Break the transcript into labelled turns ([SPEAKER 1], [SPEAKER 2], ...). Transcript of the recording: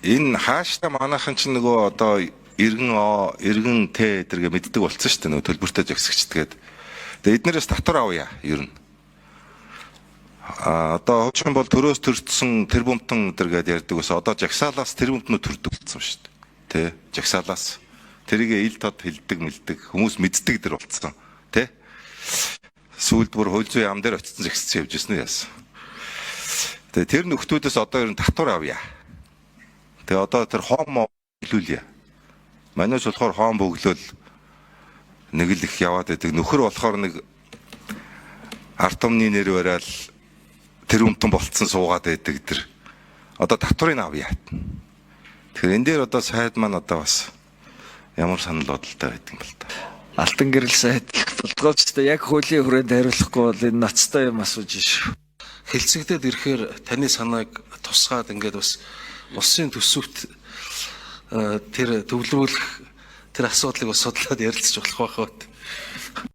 [SPEAKER 1] энэ хаашаа манайхан ч нөгөө одоо иргэн тэ тэргээ мэддэг болцсон шүү дээ, нөгөө төлбөртэй жагсагчдгээд. Тэгээ эднэрээс татвар авъя ер нь. Одоо хуучин бол төрөөс төрсөн тэрбумтан тэргээд ярьдаг ус одоо жагсаалаас тэрбумтнууд төрдөг болсон шүү дээ. Тэ жагсаалаас тэрийг ил тод хилдэг мэлдэг хүмүүс мэддэг дэр болцсон. Тэ сүүлд бүр хууль зүйн ам дээр очсон зэгссэн явж ирсэн яасан. Тэгээ тэр нөхдүүдээс одоо ер нь татвар авъя. Тэгээ одоо тэр хоом хэлүүлье. Манайс болохоор хоом бөглөөл нэг л их яваад байдаг. Нөхөр болохоор нэг ард түмний нэр барайл тэр өмтөн болцсон суугаад байдаг тэр. Одоо татварыг авъя. Тэгэхээр энэ дээр одоо сайд маань одоо бас ямар санал бодолтой байдаг юм бол та.
[SPEAKER 2] Алтан гэрэл сайд болдгоочтой яг хуулийн хүрээнд хариулахгүй бол энэ ноцтой юм асууж шүү.
[SPEAKER 3] Хэлцэгдээд ирэхээр таны санааг тусгаад ингээд бас улсын төсөвт тэр төвлөрүүлэх тэр асуудлыг бас судлаад ярилцж болох байхад.